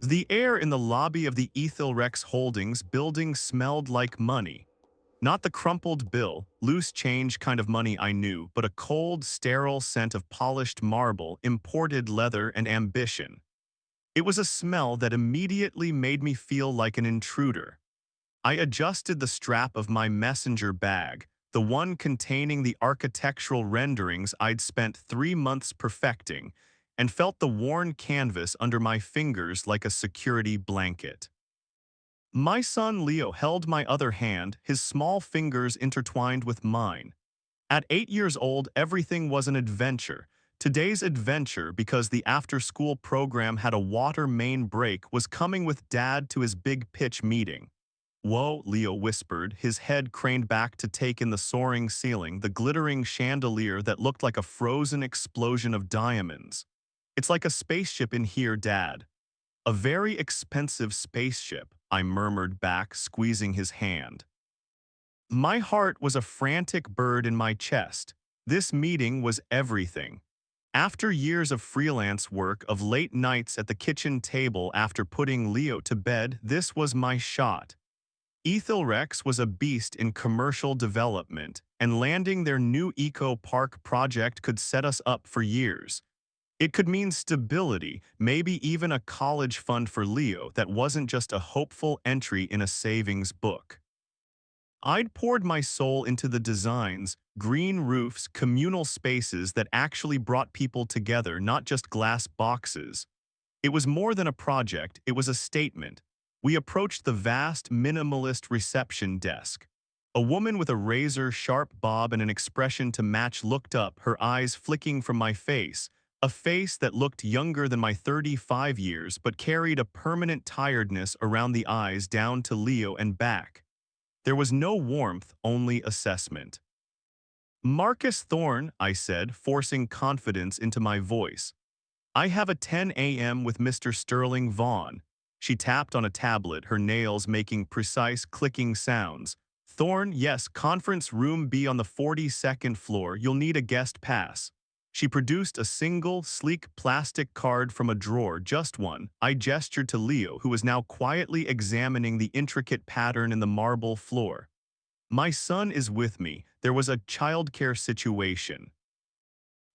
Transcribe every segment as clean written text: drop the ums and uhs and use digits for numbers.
The air in the lobby of the Ethelrex Holdings building smelled like money. Not the crumpled bill, loose change kind of money I knew, but a cold, sterile scent of polished marble, imported leather, and ambition. It was a smell that immediately made me feel like an intruder. I adjusted the strap of my messenger bag, the one containing the architectural renderings I'd spent 3 months perfecting, and felt the worn canvas under my fingers like a security blanket. My son Leo held my other hand, his small fingers intertwined with mine. At 8 years old, everything was an adventure. Today's adventure, because the after-school program had a water main break, was coming with Dad to his big pitch meeting. "Whoa," Leo whispered, his head craned back to take in the soaring ceiling, the glittering chandelier that looked like a frozen explosion of diamonds. "It's like a spaceship in here, Dad." "A very expensive spaceship," I murmured back, squeezing his hand. My heart was a frantic bird in my chest. This meeting was everything. After years of freelance work, of late nights at the kitchen table after putting Leo to bed, this was my shot. Ethelrex was a beast in commercial development, and landing their new eco park project could set us up for years. It could mean stability, maybe even a college fund for Leo that wasn't just a hopeful entry in a savings book. I'd poured my soul into the designs, green roofs, communal spaces that actually brought people together, not just glass boxes. It was more than a project, it was a statement. We approached the vast, minimalist reception desk. A woman with a razor-sharp bob and an expression to match looked up, her eyes flicking from my face, a face that looked younger than my 35 years but carried a permanent tiredness around the eyes down to Leo and back. There was no warmth, only assessment. "Marcus Thorne," I said, forcing confidence into my voice. "I have a 10 a.m. with Mr. Sterling Vaughn." She tapped on a tablet, her nails making precise clicking sounds. "Thorne, yes, conference room B on the 42nd floor. You'll need a guest pass." She produced a single, sleek plastic card from a drawer, just one. I gestured to Leo, who was now quietly examining the intricate pattern in the marble floor. "My son is with me. There was a childcare situation."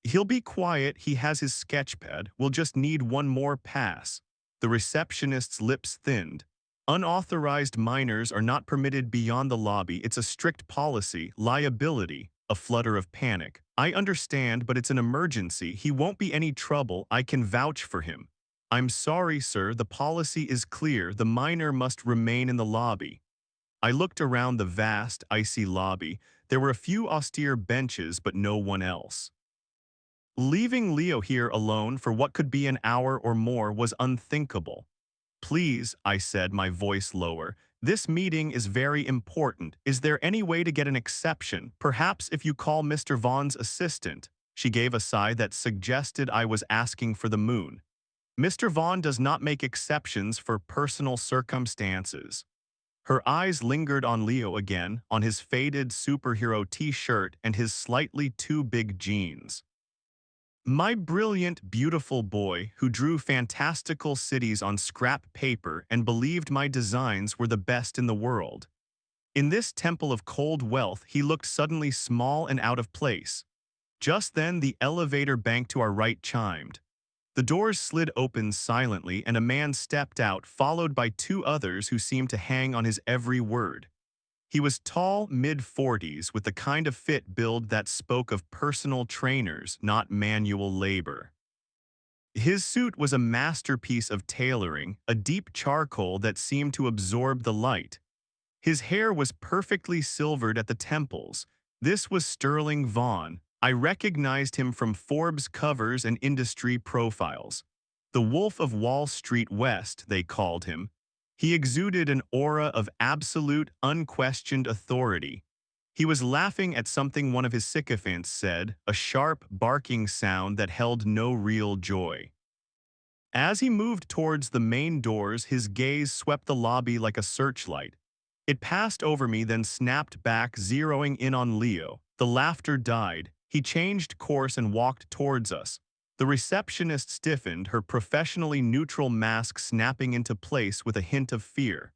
"He'll be quiet, he has his sketchpad. We'll just need one more pass." The receptionist's lips thinned. "Unauthorized minors are not permitted beyond the lobby. It's a strict policy. Liability." A flutter of panic. "I understand, but it's an emergency. He won't be any trouble. I can vouch for him." "I'm sorry, sir. The policy is clear. The minor must remain in the lobby." I looked around the vast, icy lobby. There were a few austere benches, but no one else. Leaving Leo here alone for what could be an hour or more was unthinkable. "Please," I said, my voice lower, "this meeting is very important. Is there any way to get an exception? Perhaps if you call Mr. Vaughn's assistant." She gave a sigh that suggested I was asking for the moon. "Mr. Vaughn does not make exceptions for personal circumstances." Her eyes lingered on Leo again, on his faded superhero t-shirt and his slightly too big jeans. My brilliant, beautiful boy who drew fantastical cities on scrap paper and believed my designs were the best in the world. In this temple of cold wealth, he looked suddenly small and out of place. Just then, the elevator bank to our right chimed. The doors slid open silently and a man stepped out, followed by two others who seemed to hang on his every word. He was tall, mid-40s, with the kind of fit build that spoke of personal trainers, not manual labor. His suit was a masterpiece of tailoring, a deep charcoal that seemed to absorb the light. His hair was perfectly silvered at the temples. This was Sterling Vaughn. I recognized him from Forbes covers and industry profiles. The Wolf of Wall Street West, they called him. He exuded an aura of absolute, unquestioned authority. He was laughing at something one of his sycophants said, a sharp, barking sound that held no real joy. As he moved towards the main doors, his gaze swept the lobby like a searchlight. It passed over me, then snapped back, zeroing in on Leo. The laughter died. He changed course and walked towards us. The receptionist stiffened, her professionally neutral mask snapping into place with a hint of fear.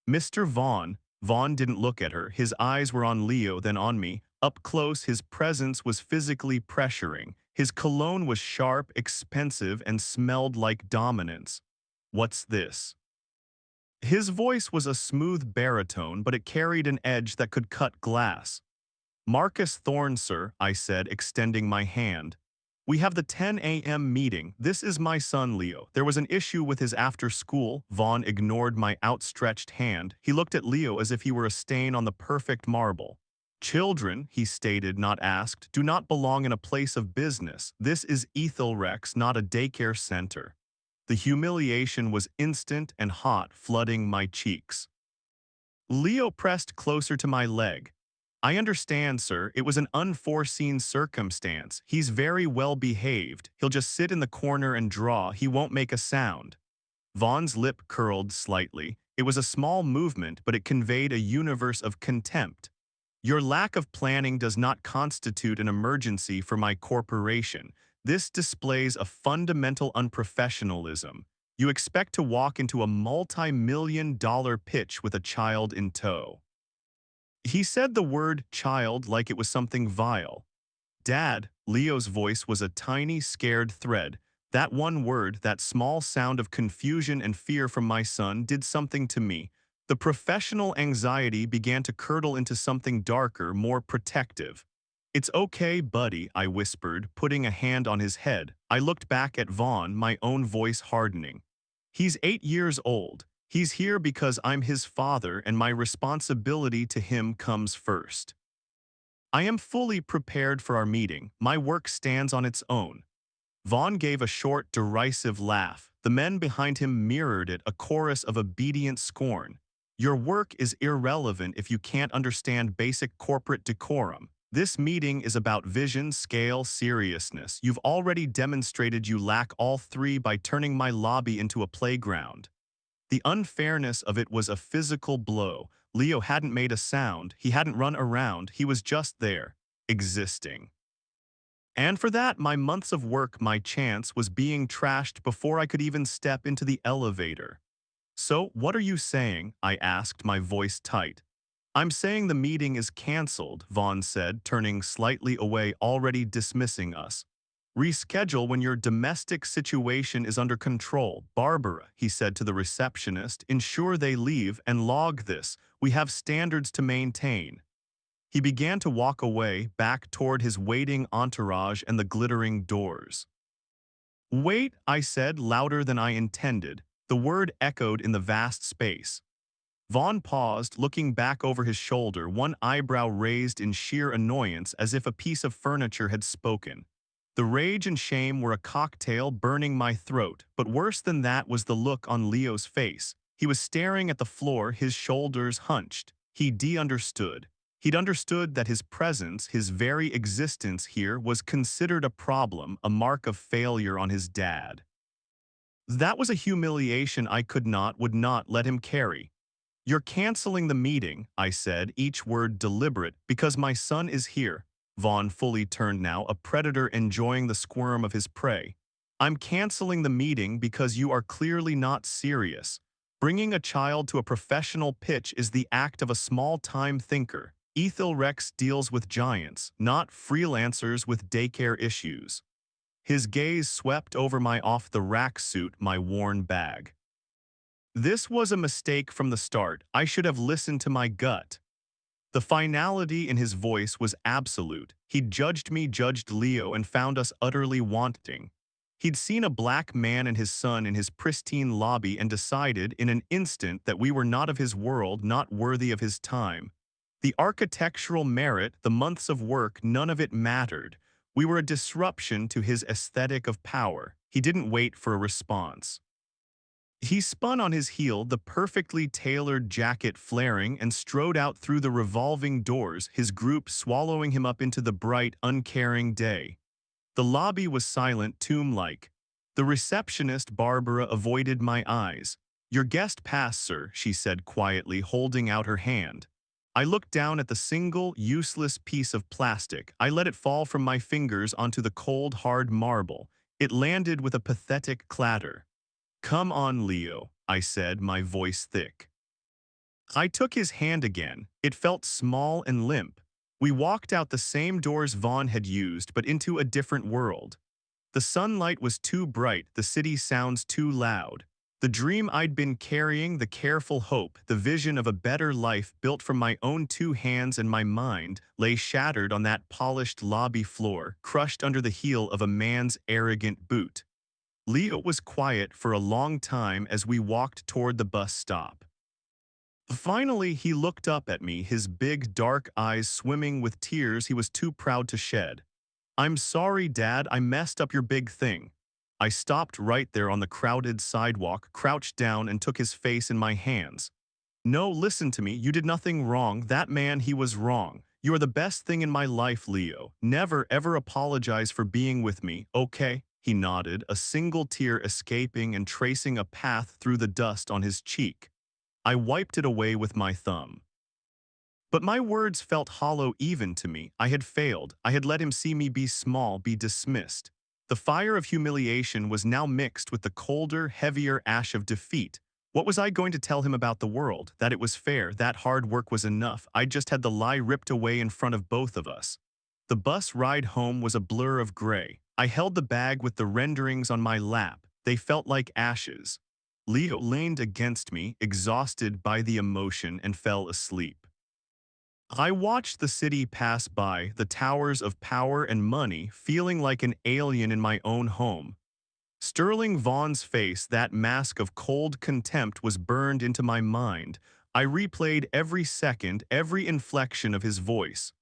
Mr. Vaughn. Vaughn didn't look at her. His eyes were on Leo, then on me. Up close, his presence was physically pressuring. His cologne was sharp, expensive, and smelled like dominance. "What's this?" His voice was a smooth baritone, but it carried an edge that could cut glass. "Marcus Thorne, sir," I said, extending my hand. "We have the 10 a.m. meeting. This is my son, Leo. There was an issue with his after-school." Vaughn ignored my outstretched hand. He looked at Leo as if he were a stain on the perfect marble. "Children," he stated, not asked, "do not belong in a place of business. This is Ethelrex, not a daycare center." The humiliation was instant and hot, flooding my cheeks. Leo pressed closer to my leg. "I understand, sir. It was an unforeseen circumstance. He's very well behaved. He'll just sit in the corner and draw. He won't make a sound." Vaughn's lip curled slightly. It was a small movement, but it conveyed a universe of contempt. "Your lack of planning does not constitute an emergency for my corporation. This displays a fundamental unprofessionalism. You expect to walk into a multi-million-dollar pitch with a child in tow." He said the word child like it was something vile. "Dad," Leo's voice was a tiny, scared thread. That one word, that small sound of confusion and fear from my son, did something to me. The professional anxiety began to curdle into something darker, more protective. "It's okay, buddy," I whispered, putting a hand on his head. I looked back at Vaughn, my own voice hardening. "He's 8 years old. He's here because I'm his father, and my responsibility to him comes first. I am fully prepared for our meeting. My work stands on its own." Vaughn gave a short, derisive laugh. The men behind him mirrored it, a chorus of obedient scorn. "Your work is irrelevant if you can't understand basic corporate decorum. This meeting is about vision, scale, seriousness. You've already demonstrated you lack all three by turning my lobby into a playground." The unfairness of it was a physical blow. Leo hadn't made a sound, he hadn't run around, he was just there, existing. And for that, my months of work, my chance, was being trashed before I could even step into the elevator. "So, what are you saying?" I asked, my voice tight. "I'm saying the meeting is cancelled," Vaughn said, turning slightly away, already dismissing us. "Reschedule when your domestic situation is under control. Barbara," he said to the receptionist, "ensure they leave and log this. We have standards to maintain." He began to walk away, back toward his waiting entourage and the glittering doors. "Wait," I said, louder than I intended. The word echoed in the vast space. Vaughn paused, looking back over his shoulder, one eyebrow raised in sheer annoyance as if a piece of furniture had spoken. The rage and shame were a cocktail burning my throat, but worse than that was the look on Leo's face. He was staring at the floor, his shoulders hunched. He understood. He'd understood that his presence, his very existence here, was considered a problem, a mark of failure on his dad. That was a humiliation I would not let him carry. "You're canceling the meeting," I said, each word deliberate, "because my son is here." Vaughn fully turned now, a predator enjoying the squirm of his prey. "I'm canceling the meeting because you are clearly not serious. Bringing a child to a professional pitch is the act of a small-time thinker. Ethelrex deals with giants, not freelancers with daycare issues." His gaze swept over my off-the-rack suit, my worn bag. This was a mistake from the start. I should have listened to my gut. The finality in his voice was absolute. He'd judged me, judged Leo, and found us utterly wanting. He'd seen a black man and his son in his pristine lobby and decided in an instant that we were not of his world, not worthy of his time. The architectural merit, the months of work, none of it mattered. We were a disruption to his aesthetic of power. He didn't wait for a response. He spun on his heel, the perfectly tailored jacket flaring, and strode out through the revolving doors, his group swallowing him up into the bright, uncaring day. The lobby was silent, tomb-like. The receptionist, Barbara, avoided my eyes. "Your guest passed, sir," she said quietly, holding out her hand. I looked down at the single, useless piece of plastic. I let it fall from my fingers onto the cold, hard marble. It landed with a pathetic clatter. "Come on, Leo," I said, my voice thick. I took his hand again. It felt small and limp. We walked out the same doors Vaughn had used, but into a different world. The sunlight was too bright, the city sounds too loud. The dream I'd been carrying, the careful hope, the vision of a better life built from my own two hands and my mind, lay shattered on that polished lobby floor, crushed under the heel of a man's arrogant boot. Leo was quiet for a long time as we walked toward the bus stop. Finally, he looked up at me, his big, dark eyes swimming with tears he was too proud to shed. "I'm sorry, Dad, I messed up your big thing." I stopped right there on the crowded sidewalk, crouched down, and took his face in my hands. "No, listen to me, you did nothing wrong. That man, he was wrong. You are the best thing in my life, Leo. Never, ever apologize for being with me, okay?" He nodded, a single tear escaping and tracing a path through the dust on his cheek. I wiped it away with my thumb. But my words felt hollow even to me. I had failed. I had let him see me be small, be dismissed. The fire of humiliation was now mixed with the colder, heavier ash of defeat. What was I going to tell him about the world? That it was fair, that hard work was enough. I just had the lie ripped away in front of both of us. The bus ride home was a blur of gray. I held the bag with the renderings on my lap. They felt like ashes. Leo leaned against me, exhausted by the emotion, and fell asleep. I watched the city pass by, the towers of power and money, feeling like an alien in my own home. Sterling Vaughn's face, that mask of cold contempt, was burned into my mind. I replayed every second, every inflection of his voice.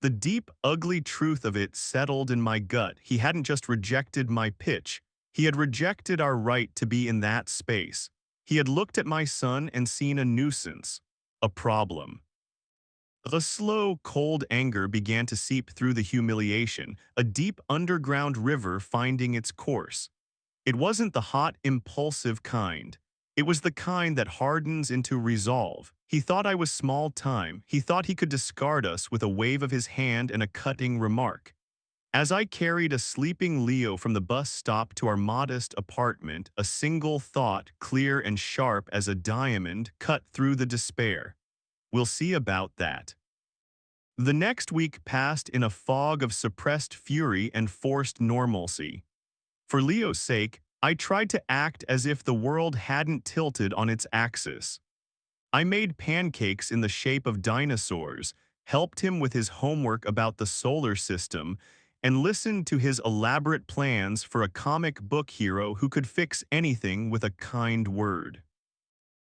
The deep, ugly truth of it settled in my gut. He hadn't just rejected my pitch. He had rejected our right to be in that space. He had looked at my son and seen a nuisance, a problem. A slow, cold anger began to seep through the humiliation, a deep underground river finding its course. It wasn't the hot, impulsive kind. It was the kind that hardens into resolve. He thought I was small time. He thought he could discard us with a wave of his hand and a cutting remark. As I carried a sleeping Leo from the bus stop to our modest apartment, a single thought, clear and sharp as a diamond, cut through the despair. "We'll see about that." The next week passed in a fog of suppressed fury and forced normalcy. For Leo's sake, I tried to act as if the world hadn't tilted on its axis. I made pancakes in the shape of dinosaurs, helped him with his homework about the solar system, and listened to his elaborate plans for a comic book hero who could fix anything with a kind word.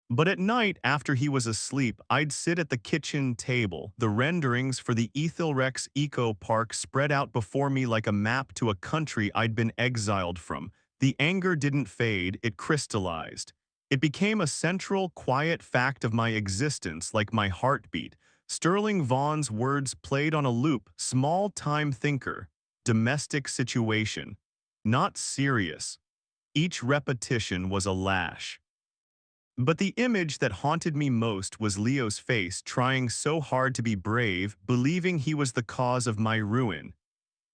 But at night, after he was asleep, I'd sit at the kitchen table, the renderings for the Ethelrex Eco Park spread out before me like a map to a country I'd been exiled from. The anger didn't fade, it crystallized. It became a central, quiet fact of my existence, like my heartbeat. Sterling Vaughn's words played on a loop: small-time thinker, domestic situation, not serious. Each repetition was a lash. But the image that haunted me most was Leo's face, trying so hard to be brave, believing he was the cause of my ruin.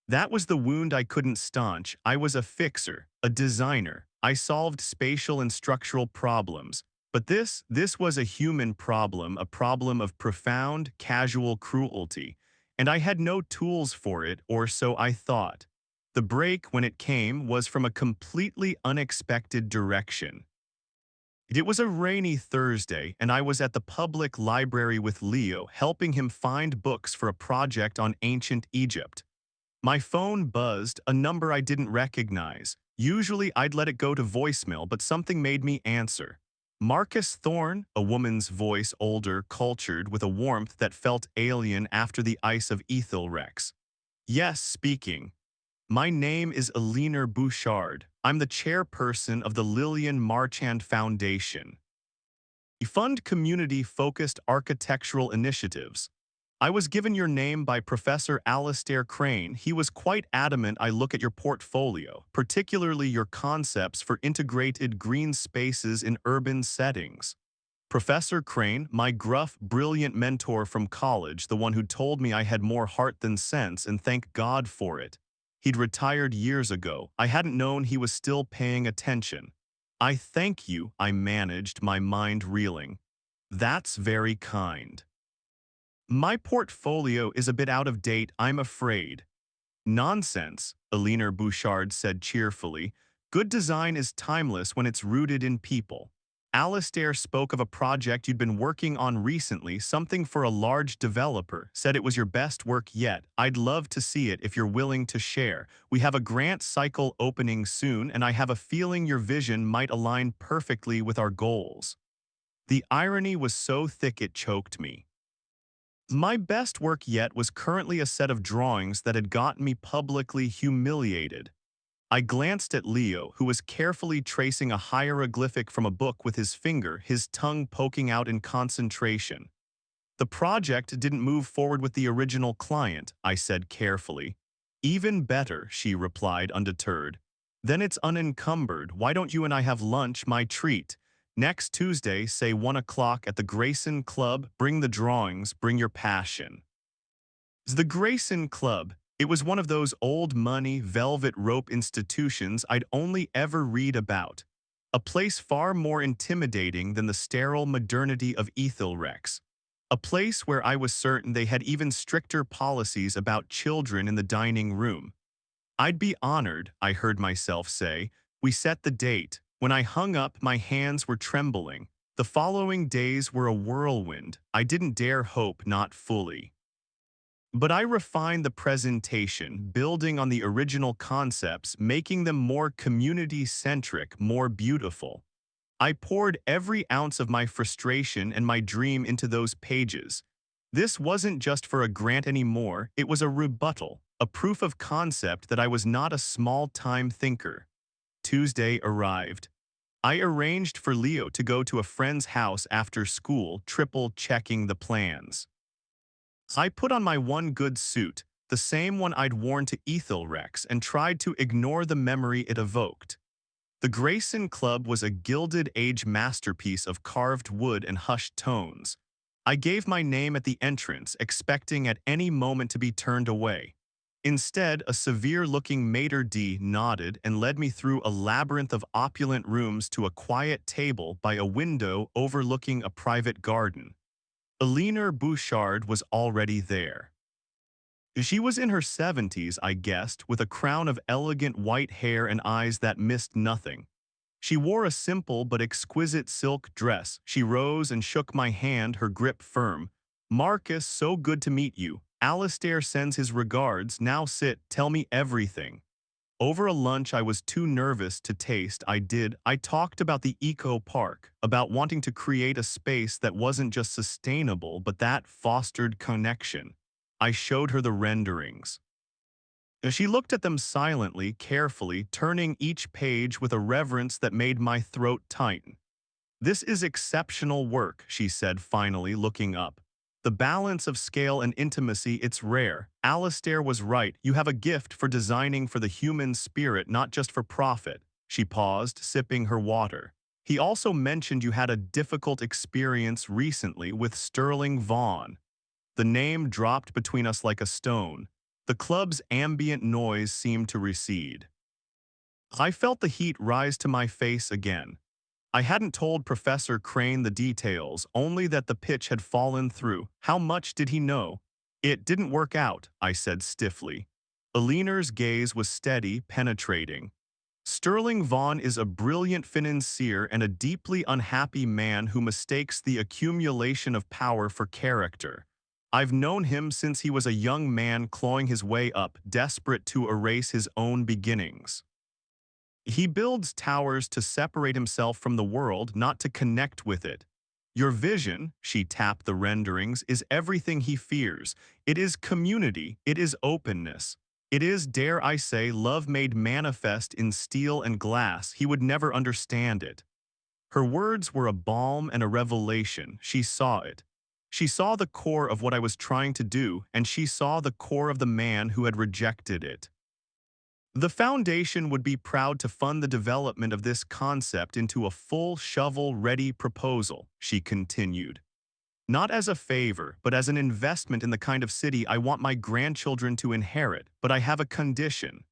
That was the wound I couldn't staunch. I was a fixer, a designer. I solved spatial and structural problems. But this was a human problem, a problem of profound, casual cruelty. And I had no tools for it, or so I thought. The break, when it came, was from a completely unexpected direction. It was a rainy Thursday, and I was at the public library with Leo, helping him find books for a project on ancient Egypt. My phone buzzed, a number I didn't recognize. Usually I'd let it go to voicemail, but something made me answer. "Marcus Thorne," a woman's voice, older, cultured, with a warmth that felt alien after the ice of Ethelrex. "Yes, speaking. My name is Elinor Bouchard. I'm the chairperson of the Lillian Marchand Foundation. We fund community-focused architectural initiatives. I was given your name by Professor Alastair Crane. He was quite adamant I look at your portfolio, particularly your concepts for integrated green spaces in urban settings." Professor Crane, my gruff, brilliant mentor from college, the one who told me I had more heart than sense, and thank God for it. He'd retired years ago. I hadn't known he was still paying attention. I thank you, I managed, my mind reeling. That's very kind. My portfolio is a bit out of date, I'm afraid. Nonsense, Alina Bouchard said cheerfully. Good design is timeless when it's rooted in people. Alistair spoke of a project you'd been working on recently, something for a large developer, said it was your best work yet. I'd love to see it if you're willing to share. We have a grant cycle opening soon, and I have a feeling your vision might align perfectly with our goals. The irony was so thick it choked me. My best work yet was currently a set of drawings that had gotten me publicly humiliated. I glanced at Leo, who was carefully tracing a hieroglyphic from a book with his finger, his tongue poking out in concentration. The project didn't move forward with the original client, I said carefully. Even better, she replied undeterred. Then it's unencumbered. Why don't you and I have lunch, my treat? Next Tuesday, say 1 o'clock at the Grayson Club. Bring the drawings, bring your passion. The Grayson Club. It was one of those old money, velvet rope institutions I'd only ever read about. A place far more intimidating than the sterile modernity of Ethelrex. A place where I was certain they had even stricter policies about children in the dining room. I'd be honored, I heard myself say. We set the date. When I hung up, my hands were trembling. The following days were a whirlwind. I didn't dare hope not fully. But I refined the presentation, building on the original concepts, making them more community-centric, more beautiful. I poured every ounce of my frustration and my dream into those pages. This wasn't just for a grant anymore, it was a rebuttal, a proof of concept that I was not a small-time thinker. Tuesday arrived. I arranged for Leo to go to a friend's house after school, triple-checking the plans. I put on my one good suit, the same one I'd worn to Ethelrex, and tried to ignore the memory it evoked. The Grayson Club was a Gilded Age masterpiece of carved wood and hushed tones. I gave my name at the entrance, expecting at any moment to be turned away. Instead, a severe-looking maitre d' nodded and led me through a labyrinth of opulent rooms to a quiet table by a window overlooking a private garden. Alina Bouchard was already there. She was in her 70s, I guessed, with a crown of elegant white hair and eyes that missed nothing. She wore a simple but exquisite silk dress. She rose and shook my hand, her grip firm. "Marcus, so good to meet you. Alistair sends his regards. Now sit, tell me everything." Over a lunch I was too nervous to taste. I talked about the eco park, about wanting to create a space that wasn't just sustainable but that fostered connection. I showed her the renderings. She looked at them silently, carefully, turning each page with a reverence that made my throat tighten. "This is exceptional work," she said finally, looking up. "The balance of scale and intimacy, it's rare. Alistair was right. You have a gift for designing for the human spirit, not just for profit." She paused, sipping her water. "He also mentioned you had a difficult experience recently with Sterling Vaughan." The name dropped between us like a stone. The club's ambient noise seemed to recede. I felt the heat rise to my face again. I hadn't told Professor Crane the details, only that the pitch had fallen through. How much did he know? "It didn't work out," I said stiffly. Alina's gaze was steady, penetrating. "Sterling Vaughan is a brilliant financier and a deeply unhappy man who mistakes the accumulation of power for character. I've known him since he was a young man clawing his way up, desperate to erase his own beginnings. He builds towers to separate himself from the world, not to connect with it. Your vision," she tapped the renderings, "is everything he fears. It is community, it is openness. It is, dare I say, love made manifest in steel and glass. He would never understand it." Her words were a balm and a revelation. She saw it. She saw the core of what I was trying to do, and she saw the core of the man who had rejected it. "The Foundation would be proud to fund the development of this concept into a full shovel-ready proposal," she continued. "Not as a favor, but as an investment in the kind of city I want my grandchildren to inherit. But I have a condition.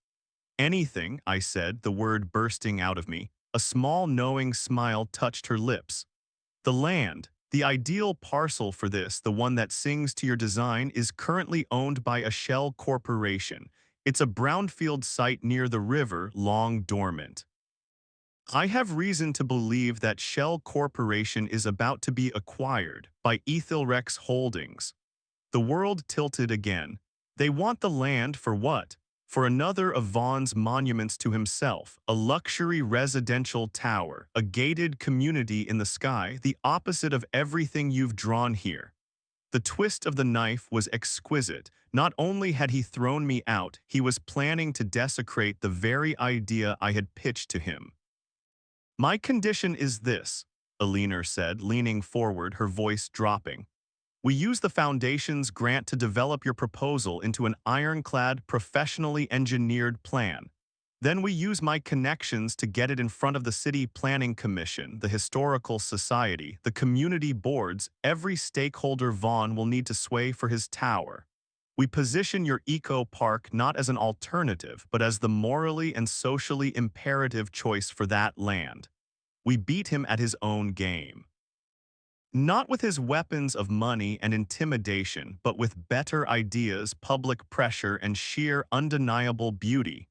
Anything, I said, the word bursting out of me. A small knowing smile touched her lips. The land, the ideal parcel for this, the one that sings to your design, is currently owned by a shell corporation. It's a brownfield site near the river, long dormant. I have reason to believe that Shell Corporation is about to be acquired by Ethylrex Holdings. The world tilted again. They want the land for what? For another of Vaughn's monuments to himself, a luxury residential tower, a gated community in the sky, the opposite of everything you've drawn here. The twist of the knife was exquisite. Not only had he thrown me out, he was planning to desecrate the very idea I had pitched to him. My condition is this, Aliner said, leaning forward, her voice dropping. We use the Foundation's grant to develop your proposal into an ironclad, professionally engineered plan. Then we use my connections to get it in front of the City Planning Commission, the Historical Society, the community boards. Every stakeholder Vaughn will need to sway for his tower. We position your eco-park not as an alternative, but as the morally and socially imperative choice for that land. We beat him at his own game. Not with his weapons of money and intimidation, but with better ideas, public pressure, and sheer undeniable beauty.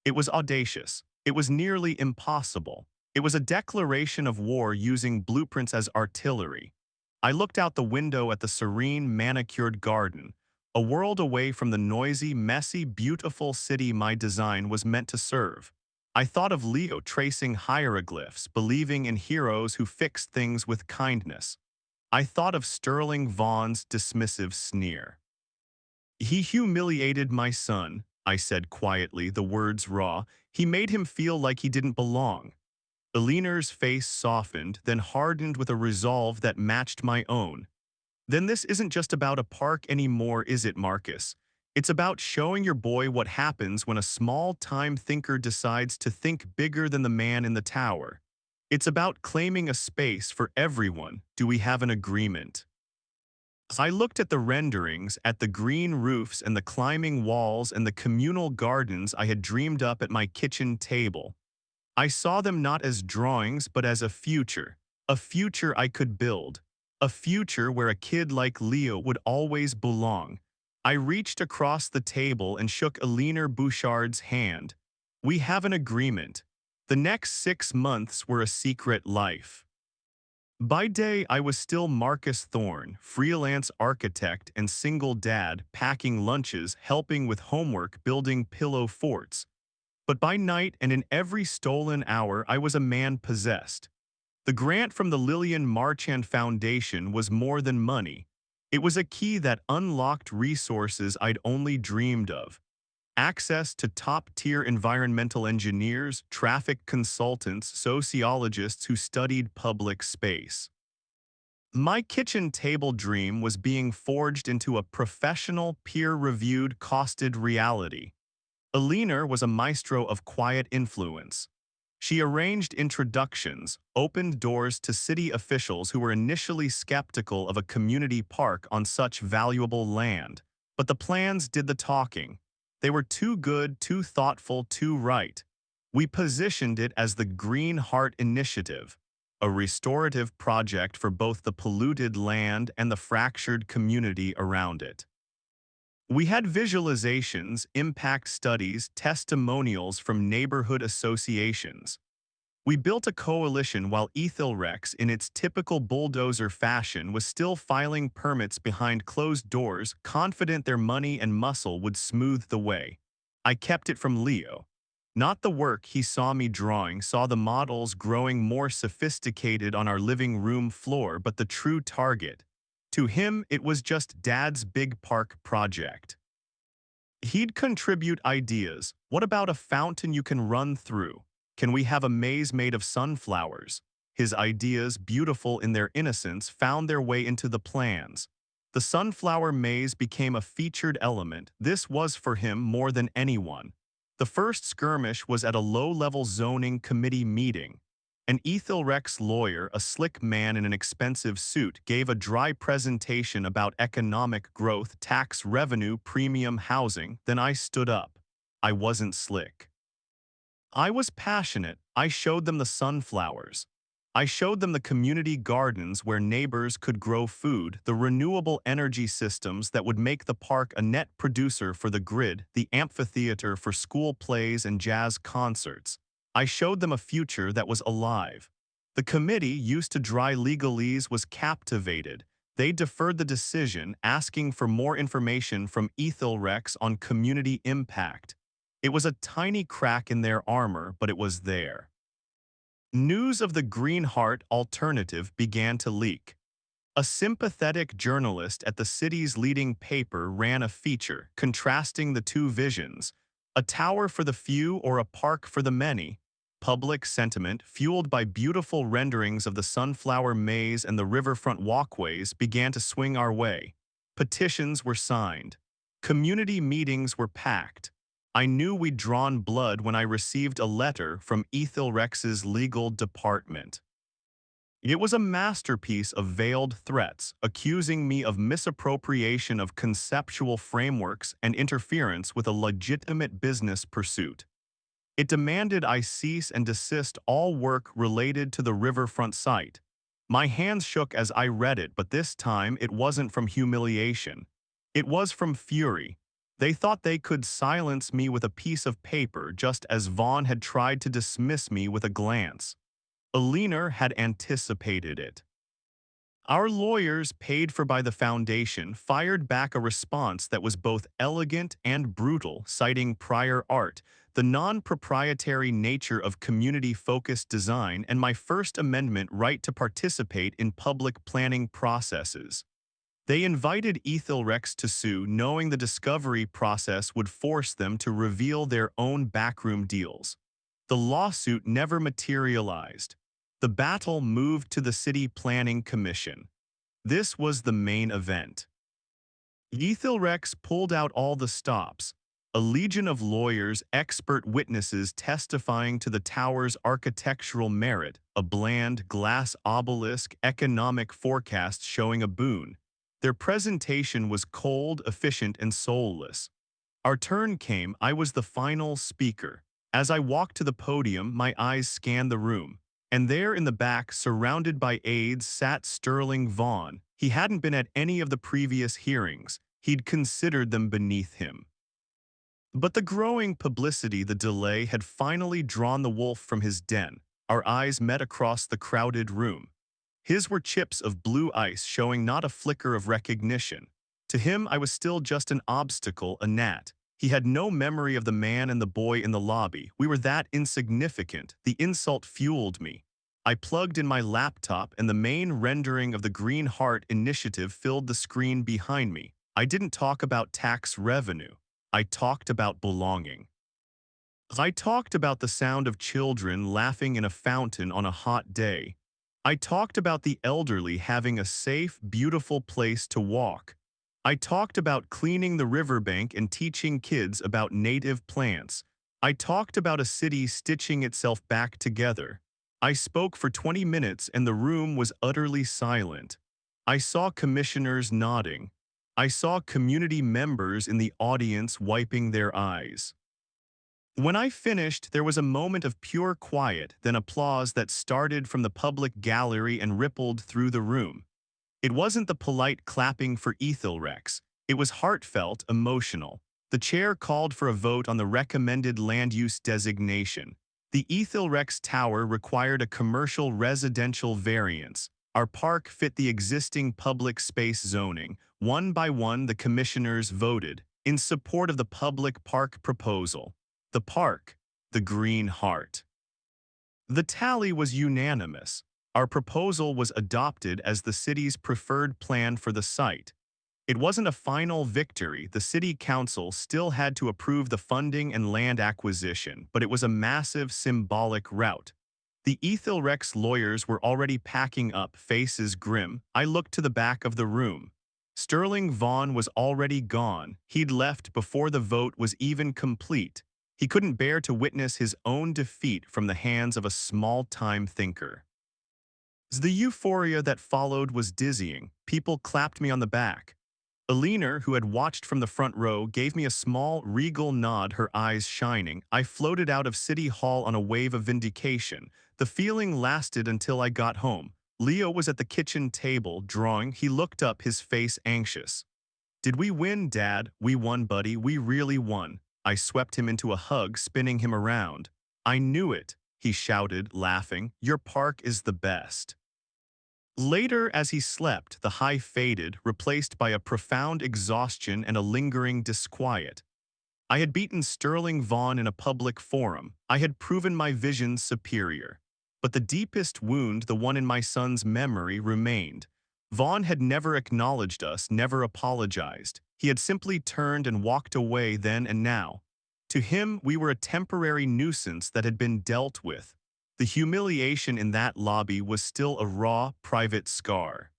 It was audacious. It was nearly impossible. It was a declaration of war using blueprints as artillery. I looked out the window at the serene, manicured garden, a world away from the noisy, messy, beautiful city my design was meant to serve. I thought of Leo tracing hieroglyphs, believing in heroes who fixed things with kindness. I thought of Sterling Vaughn's dismissive sneer. He humiliated my son, I said quietly, the words raw. He made him feel like he didn't belong. Aliner's face softened, then hardened with a resolve that matched my own. Then this isn't just about a park anymore, is it, Marcus? It's about showing your boy what happens when a small-time thinker decides to think bigger than the man in the tower. It's about claiming a space for everyone. Do we have an agreement? I looked at the renderings, at the green roofs and the climbing walls and the communal gardens I had dreamed up at my kitchen table. I saw them not as drawings but as a future I could build, a future where a kid like Leo would always belong. I reached across the table and shook Aliner Bouchard's hand. We have an agreement. The next 6 months were a secret life. By day, I was still Marcus Thorne, freelance architect and single dad, packing lunches, helping with homework, building pillow forts. But by night and in every stolen hour, I was a man possessed. The grant from the Lillian Marchand Foundation was more than money. It was a key that unlocked resources I'd only dreamed of. Access to top-tier environmental engineers, traffic consultants, sociologists who studied public space. My kitchen table dream was being forged into a professional, peer-reviewed, costed reality. Aliner was a maestro of quiet influence. She arranged introductions, opened doors to city officials who were initially skeptical of a community park on such valuable land. But the plans did the talking. They were too good, too thoughtful, too right. We positioned it as the Green Heart Initiative, a restorative project for both the polluted land and the fractured community around it. We had visualizations, impact studies, testimonials from neighborhood associations. We built a coalition while Ethylrex, in its typical bulldozer fashion, was still filing permits behind closed doors, confident their money and muscle would smooth the way. I kept it from Leo. Not the work he saw me drawing, saw the models growing more sophisticated on our living room floor, but the true target. To him, it was just Dad's big park project. He'd contribute ideas. What about a fountain you can run through? Can we have a maze made of sunflowers? His ideas, beautiful in their innocence, found their way into the plans. The sunflower maze became a featured element. This was for him more than anyone. The first skirmish was at a low-level zoning committee meeting. An Ethylrex lawyer, a slick man in an expensive suit, gave a dry presentation about economic growth, tax revenue, premium housing. Then I stood up. I wasn't slick. I was passionate. I showed them the sunflowers. I showed them the community gardens where neighbors could grow food, the renewable energy systems that would make the park a net producer for the grid, the amphitheater for school plays and jazz concerts. I showed them a future that was alive. The committee, used to dry legalese, was captivated. They deferred the decision, asking for more information from Ethelrex on community impact. It was a tiny crack in their armor, but it was there. News of the Green Heart alternative began to leak. A sympathetic journalist at the city's leading paper ran a feature contrasting the two visions, a tower for the few or a park for the many. Public sentiment, fueled by beautiful renderings of the sunflower maze and the riverfront walkways, began to swing our way. Petitions were signed. Community meetings were packed. I knew we'd drawn blood when I received a letter from Ethelrex's legal department. It was a masterpiece of veiled threats, accusing me of misappropriation of conceptual frameworks and interference with a legitimate business pursuit. It demanded I cease and desist all work related to the riverfront site. My hands shook as I read it, but this time it wasn't from humiliation. It was from fury. They thought they could silence me with a piece of paper, just as Vaughn had tried to dismiss me with a glance. Aliner had anticipated it. Our lawyers, paid for by the Foundation, fired back a response that was both elegant and brutal, citing prior art, the non-proprietary nature of community-focused design, and my First Amendment right to participate in public planning processes. They invited Ethelrex to sue, knowing the discovery process would force them to reveal their own backroom deals. The lawsuit never materialized. The battle moved to the City Planning Commission. This was the main event. Ethelrex pulled out all the stops, a legion of lawyers, expert witnesses testifying to the tower's architectural merit, a bland glass obelisk, economic forecast showing a boon. Their presentation was cold, efficient, and soulless. Our turn came. I was the final speaker. As I walked to the podium, my eyes scanned the room. And there in the back, surrounded by aides, sat Sterling Vaughn. He hadn't been at any of the previous hearings. He'd considered them beneath him. But the growing publicity, the delay, had finally drawn the wolf from his den. Our eyes met across the crowded room. His were chips of blue ice, showing not a flicker of recognition. To him, I was still just an obstacle, a gnat. He had no memory of the man and the boy in the lobby. We were that insignificant. The insult fueled me. I plugged in my laptop, and the main rendering of the Green Heart initiative filled the screen behind me. I didn't talk about tax revenue. I talked about belonging. I talked about the sound of children laughing in a fountain on a hot day. I talked about the elderly having a safe, beautiful place to walk. I talked about cleaning the riverbank and teaching kids about native plants. I talked about a city stitching itself back together. I spoke for 20 minutes and the room was utterly silent. I saw commissioners nodding. I saw community members in the audience wiping their eyes. When I finished, there was a moment of pure quiet, then applause that started from the public gallery and rippled through the room. It wasn't the polite clapping for Ethelrex. It was heartfelt, emotional. The chair called for a vote on the recommended land use designation. The Ethelrex Tower required a commercial residential variance. Our park fit the existing public space zoning. One by one, the commissioners voted in support of the public park proposal. The park, the Green Heart. The tally was unanimous. Our proposal was adopted as the city's preferred plan for the site. It wasn't a final victory. The city council still had to approve the funding and land acquisition, but it was a massive symbolic rout. The Ethelrex lawyers were already packing up, faces grim. I looked to the back of the room. Sterling Vaughn was already gone. He'd left before the vote was even complete. He couldn't bear to witness his own defeat from the hands of a small-time thinker. The euphoria that followed was dizzying. People clapped me on the back. Alina, who had watched from the front row, gave me a small, regal nod, her eyes shining. I floated out of City Hall on a wave of vindication. The feeling lasted until I got home. Leo was at the kitchen table, drawing. He looked up, his face anxious. "Did we win, Dad?" "We won, buddy. We really won." I swept him into a hug, spinning him around. "I knew it," he shouted, laughing. "Your park is the best." Later, as he slept, the high faded, replaced by a profound exhaustion and a lingering disquiet. I had beaten Sterling Vaughn in a public forum. I had proven my vision superior. But the deepest wound, the one in my son's memory, remained. Vaughn had never acknowledged us, never apologized. He had simply turned and walked away then and now. To him, we were a temporary nuisance that had been dealt with. The humiliation in that lobby was still a raw, private scar.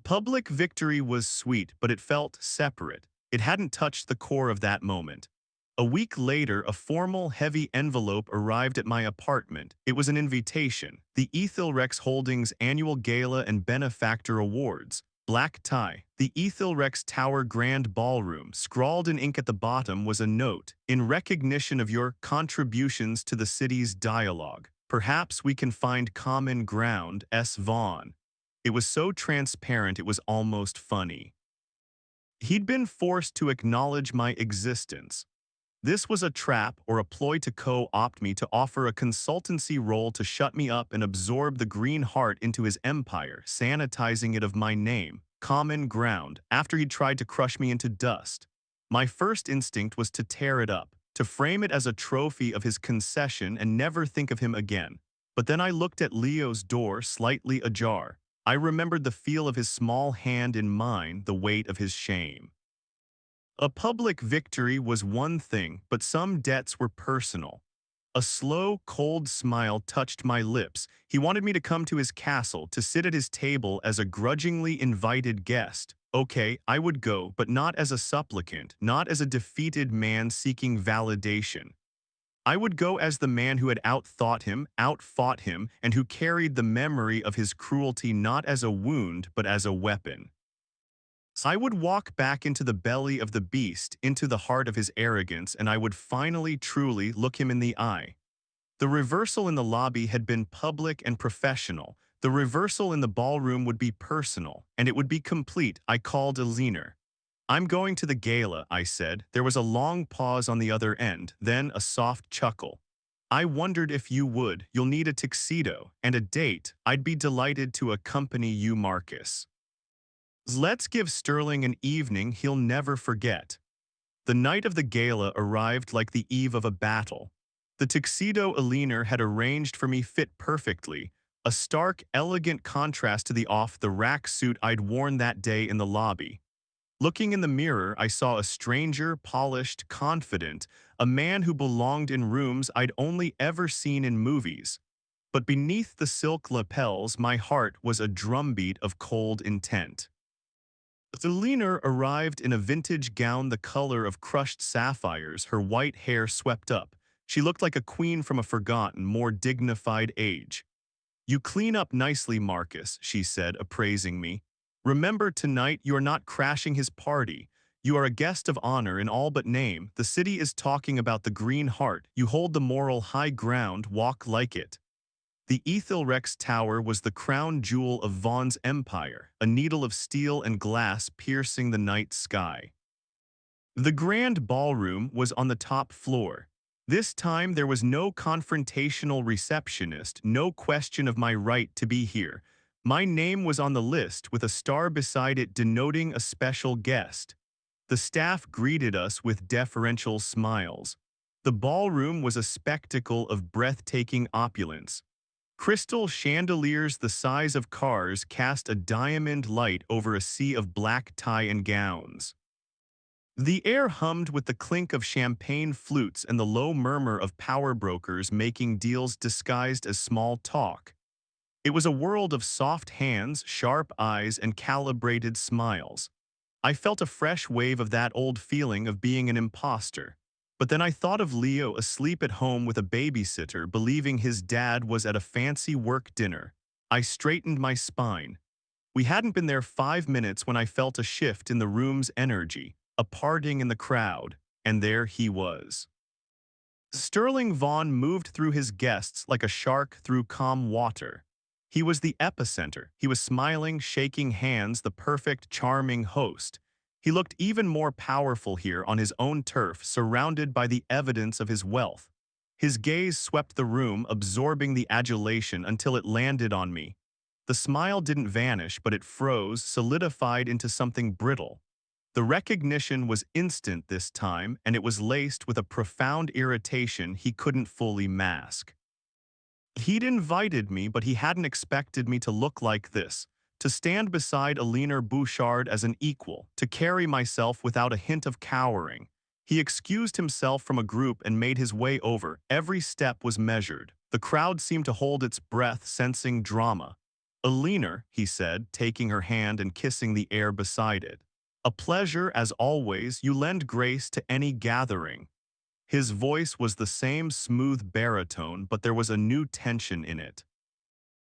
Public victory was sweet, but it felt separate. It hadn't touched the core of that moment. A week later, a formal, heavy envelope arrived at my apartment. It was an invitation. The Ethel Holdings Annual Gala and Benefactor Awards. Black tie. The Ethel Tower Grand Ballroom. Scrawled in ink at the bottom was a note. "In recognition of your contributions to the city's dialogue. Perhaps we can find common ground, S. Vaughn." It was so transparent it was almost funny. He'd been forced to acknowledge my existence. This was a trap or a ploy to co-opt me, to offer a consultancy role to shut me up and absorb the Green Heart into his empire, sanitizing it of my name, common ground, after he'd tried to crush me into dust. My first instinct was to tear it up, to frame it as a trophy of his concession and never think of him again. But then I looked at Leo's door, slightly ajar. I remembered the feel of his small hand in mine, the weight of his shame. A public victory was one thing, but some debts were personal. A slow, cold smile touched my lips. He wanted me to come to his castle, to sit at his table as a grudgingly invited guest. Okay, I would go, but not as a supplicant, not as a defeated man seeking validation. I would go as the man who had outthought him, outfought him, and who carried the memory of his cruelty not as a wound, but as a weapon. I would walk back into the belly of the beast, into the heart of his arrogance, and I would finally, truly look him in the eye. The reversal in the lobby had been public and professional. The reversal in the ballroom would be personal, and it would be complete. I called Alina. "I'm going to the gala," I said. There was a long pause on the other end, then a soft chuckle. "I wondered if you would. You'll need a tuxedo and a date. I'd be delighted to accompany you, Marcus. Let's give Sterling an evening he'll never forget." The night of the gala arrived like the eve of a battle. The tuxedo Alina had arranged for me fit perfectly, a stark, elegant contrast to the off-the-rack suit I'd worn that day in the lobby. Looking in the mirror, I saw a stranger, polished, confident, a man who belonged in rooms I'd only ever seen in movies. But beneath the silk lapels, my heart was a drumbeat of cold intent. Alina arrived in a vintage gown the color of crushed sapphires, her white hair swept up. She looked like a queen from a forgotten, more dignified age. "You clean up nicely, Marcus," she said, appraising me. "Remember, tonight you are not crashing his party. You are a guest of honor in all but name. The city is talking about the Green Heart. You hold the moral high ground, walk like it." The Ethel Tower was the crown jewel of Vaughn's empire, a needle of steel and glass piercing the night sky. The grand ballroom was on the top floor. This time there was no confrontational receptionist, no question of my right to be here. My name was on the list with a star beside it denoting a special guest. The staff greeted us with deferential smiles. The ballroom was a spectacle of breathtaking opulence. Crystal chandeliers the size of cars cast a diamond light over a sea of black tie and gowns. The air hummed with the clink of champagne flutes and the low murmur of power brokers making deals disguised as small talk. It was a world of soft hands, sharp eyes, and calibrated smiles. I felt a fresh wave of that old feeling of being an imposter. But then I thought of Leo asleep at home with a babysitter, believing his dad was at a fancy work dinner. I straightened my spine. We hadn't been there 5 minutes when I felt a shift in the room's energy, a parting in the crowd, and there he was. Sterling Vaughn moved through his guests like a shark through calm water. He was the epicenter. He was smiling, shaking hands, the perfect, charming host. He looked even more powerful here on his own turf, surrounded by the evidence of his wealth. His gaze swept the room, absorbing the adulation until it landed on me. The smile didn't vanish, but it froze, solidified into something brittle. The recognition was instant this time, and it was laced with a profound irritation he couldn't fully mask. He'd invited me, but he hadn't expected me to look like this, to stand beside Alina Bouchard as an equal, to carry myself without a hint of cowering. He excused himself from a group and made his way over. Every step was measured. The crowd seemed to hold its breath, sensing drama. "Alina," he said, taking her hand and kissing the air beside it. "A pleasure, as always. You lend grace to any gathering." His voice was the same smooth baritone, but there was a new tension in it.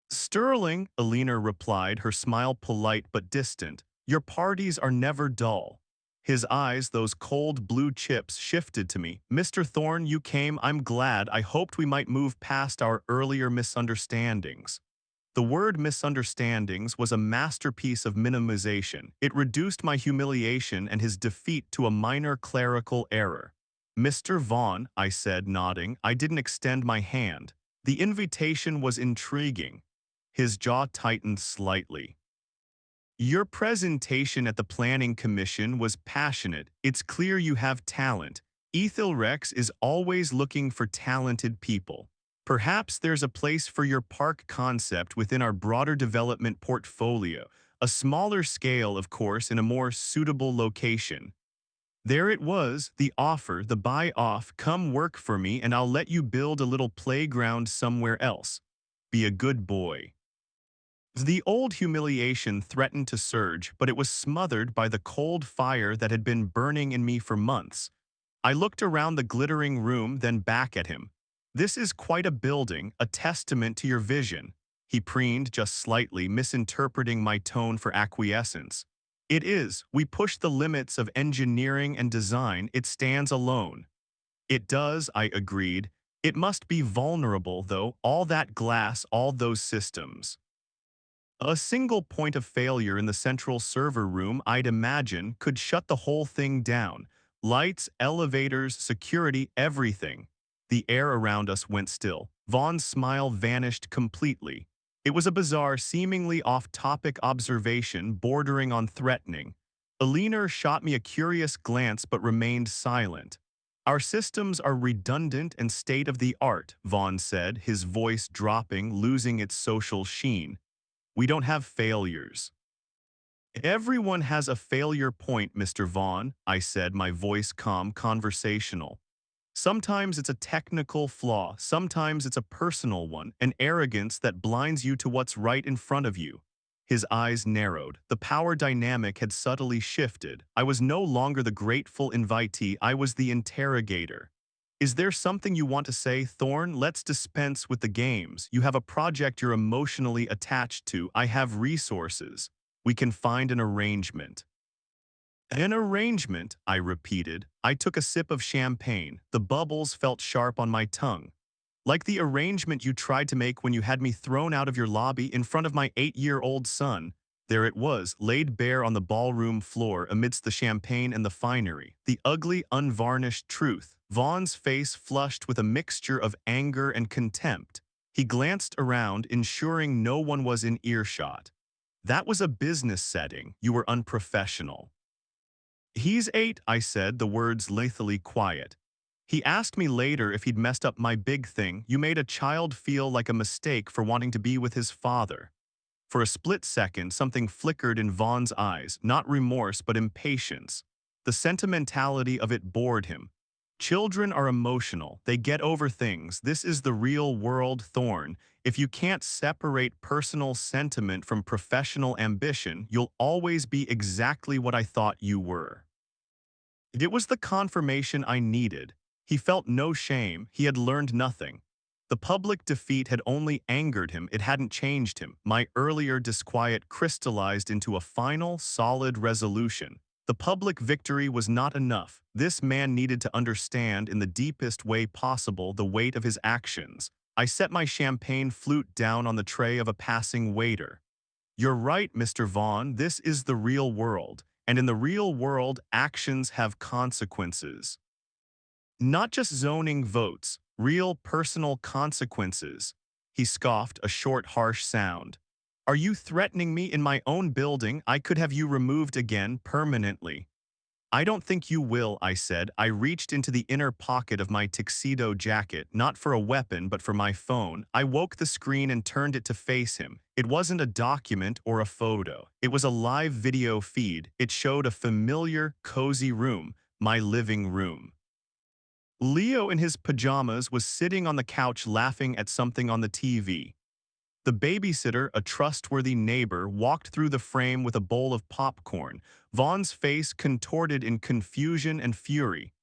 "Sterling," Alina replied, her smile polite but distant, "your parties are never dull." His eyes, those cold blue chips, shifted to me. "Mr. Thorne, you came. I'm glad. I hoped we might move past our earlier misunderstandings." The word misunderstandings was a masterpiece of minimization. It reduced my humiliation and his defeat to a minor clerical error. "Mr. Vaughn," I said, nodding. I didn't extend my hand. The invitation was intriguing. His jaw tightened slightly. "Your presentation at the Planning Commission was passionate. It's clear you have talent. Ethelrex is always looking for talented people. Perhaps there's a place for your park concept within our broader development portfolio, a smaller scale, of course, in a more suitable location." There it was, the offer, the buy-off. "Come work for me and I'll let you build a little playground somewhere else. Be a good boy." The old humiliation threatened to surge, but it was smothered by the cold fire that had been burning in me for months. I looked around the glittering room, then back at him. "This is quite a building, a testament to your vision." He preened just slightly, misinterpreting my tone for acquiescence. "It is. We push the limits of engineering and design. It stands alone." "It does," I agreed. "It must be vulnerable, though, all that glass, all those systems." A single point of failure in the central server room, I'd imagine, could shut the whole thing down. Lights, elevators, security, everything. The air around us went still. Vaughn's smile vanished completely. It was a bizarre, seemingly off-topic observation bordering on threatening. Alina shot me a curious glance but remained silent. "Our systems are redundant and state-of-the-art," Vaughn said, his voice dropping, losing its social sheen. "We don't have failures." "Everyone has a failure point, Mr. Vaughn," I said, my voice calm, conversational. "Sometimes it's a technical flaw, sometimes it's a personal one, an arrogance that blinds you to what's right in front of you." His eyes narrowed. The power dynamic had subtly shifted. I was no longer the grateful invitee, I was the interrogator. "Is there something you want to say, Thorne? Let's dispense with the games. You have a project you're emotionally attached to. I have resources. We can find an arrangement." "An arrangement," I repeated. I took a sip of champagne. The bubbles felt sharp on my tongue. "Like the arrangement you tried to make when you had me thrown out of your lobby in front of my 8-year-old son." There it was, laid bare on the ballroom floor amidst the champagne and the finery. The ugly, unvarnished truth. Vaughn's face flushed with a mixture of anger and contempt. He glanced around, ensuring no one was in earshot. "That was a business setting. You were unprofessional." "He's 8, I said, the words lethally quiet. "He asked me later if he'd messed up my big thing. You made a child feel like a mistake for wanting to be with his father." For a split second, something flickered in Vaughn's eyes, not remorse but impatience. The sentimentality of it bored him. "Children are emotional. They get over things. This is the real world, Thorne. If you can't separate personal sentiment from professional ambition, you'll always be exactly what I thought you were." It was the confirmation I needed. He felt no shame. He had learned nothing. The public defeat had only angered him, it hadn't changed him. My earlier disquiet crystallized into a final, solid resolution. The public victory was not enough. This man needed to understand in the deepest way possible the weight of his actions. I set my champagne flute down on the tray of a passing waiter. You're right, Mr. Vaughn, this is the real world. And in the real world, actions have consequences. Not just zoning votes, real personal consequences. He scoffed, a short, harsh sound. Are you threatening me in my own building? I could have you removed again permanently. I don't think you will, I said. I reached into the inner pocket of my tuxedo jacket, not for a weapon, but for my phone. I woke the screen and turned it to face him. It wasn't a document or a photo. It was a live video feed. It showed a familiar, cozy room, my living room. Leo in his pajamas was sitting on the couch laughing at something on the TV. The babysitter, a trustworthy neighbor, walked through the frame with a bowl of popcorn. Vaughn's face contorted in confusion and fury.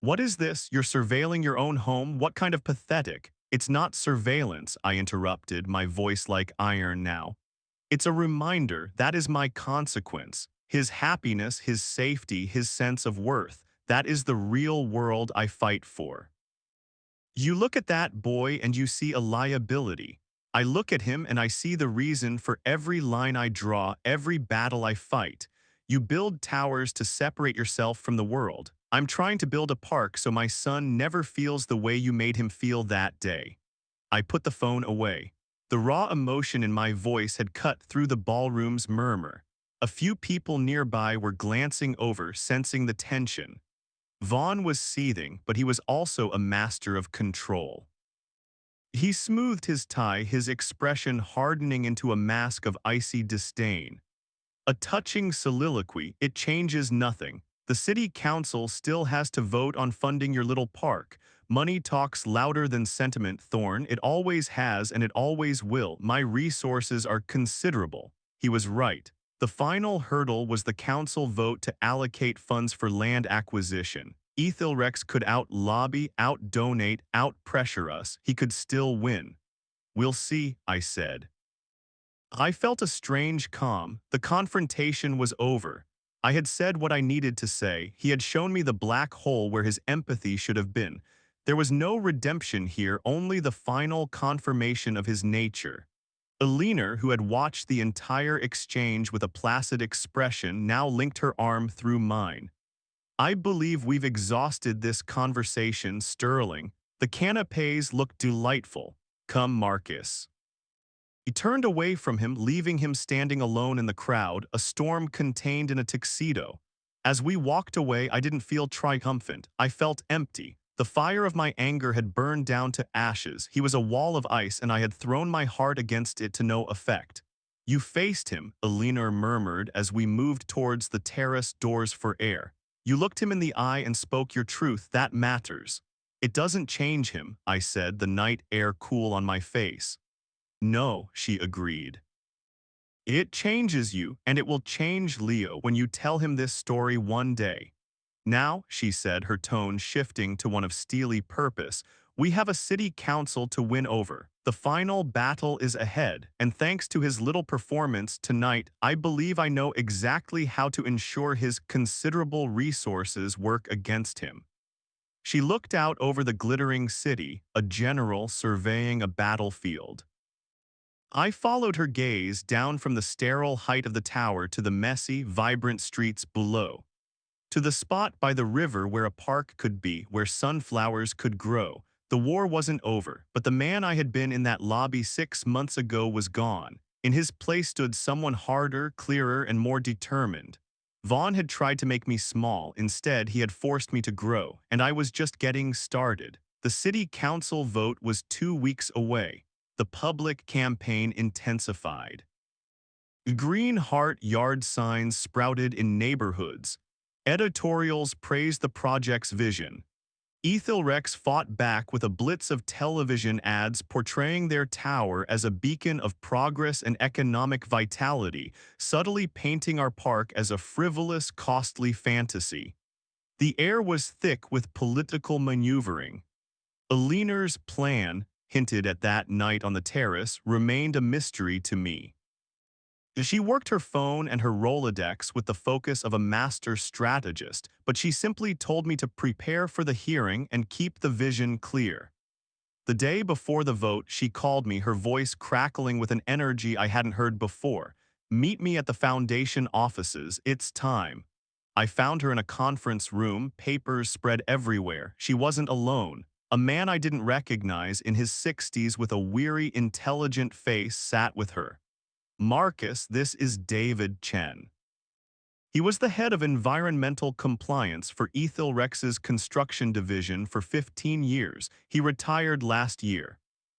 What is this? You're surveilling your own home? What kind of pathetic? It's not surveillance, I interrupted, my voice like iron now. It's a reminder, that is my consequence. His happiness, his safety, his sense of worth. That is the real world I fight for. You look at that boy and you see a liability. I look at him and I see the reason for every line I draw, every battle I fight. You build towers to separate yourself from the world. I'm trying to build a park so my son never feels the way you made him feel that day. I put the phone away. The raw emotion in my voice had cut through the ballroom's murmur. A few people nearby were glancing over, sensing the tension. Vaughn was seething, but he was also a master of control. He smoothed his tie, his expression hardening into a mask of icy disdain. A touching soliloquy, it changes nothing. The city council still has to vote on funding your little park. Money talks louder than sentiment, Thorne. It always has and it always will. My resources are considerable. He was right. The final hurdle was the council vote to allocate funds for land acquisition. Ethelrex could out-lobby, out-donate, out-pressure us. He could still win. We'll see, I said. I felt a strange calm. The confrontation was over. I had said what I needed to say. He had shown me the black hole where his empathy should have been. There was no redemption here, only the final confirmation of his nature. Eleanor, who had watched the entire exchange with a placid expression, now linked her arm through mine. I believe we've exhausted this conversation, Sterling. The canapes look delightful. Come, Marcus. He turned away from him, leaving him standing alone in the crowd, a storm contained in a tuxedo. As we walked away, I didn't feel triumphant. I felt empty. The fire of my anger had burned down to ashes. He was a wall of ice, and I had thrown my heart against it to no effect. You faced him, Eleanor murmured as we moved towards the terrace doors for air. You looked him in the eye and spoke your truth. That matters. It doesn't change him, I said, the night air cool on my face. No, she agreed. It changes you, and it will change Leo when you tell him this story one day. Now, she said, her tone shifting to one of steely purpose, we have a city council to win over. The final battle is ahead, and thanks to his little performance tonight, I believe I know exactly how to ensure his considerable resources work against him. She looked out over the glittering city, a general surveying a battlefield. I followed her gaze down from the sterile height of the tower to the messy, vibrant streets below. To the spot by the river where a park could be, where sunflowers could grow. The war wasn't over, but the man I had been in that lobby 6 months ago was gone. In his place stood someone harder, clearer, and more determined. Vaughn had tried to make me small. Instead, he had forced me to grow, and I was just getting started. The city council vote was 2 weeks away. The public campaign intensified. Green heart yard signs sprouted in neighborhoods. Editorials praised the project's vision. Ethelrex fought back with a blitz of television ads portraying their tower as a beacon of progress and economic vitality, subtly painting our park as a frivolous, costly fantasy. The air was thick with political maneuvering. Eleanor's plan, hinted at that night on the terrace remained a mystery to me. She worked her phone and her Rolodex with the focus of a master strategist, but she simply told me to prepare for the hearing and keep the vision clear. The day before the vote, she called me, her voice crackling with an energy I hadn't heard before. "Meet me at the foundation offices. It's time." I found her in a conference room, papers spread everywhere. She wasn't alone. A man I didn't recognize in his 60s with a weary, intelligent face sat with her. "Marcus, this is David Chen." He was the head of environmental compliance for Ethylrex's construction division for 15 years. He retired last year.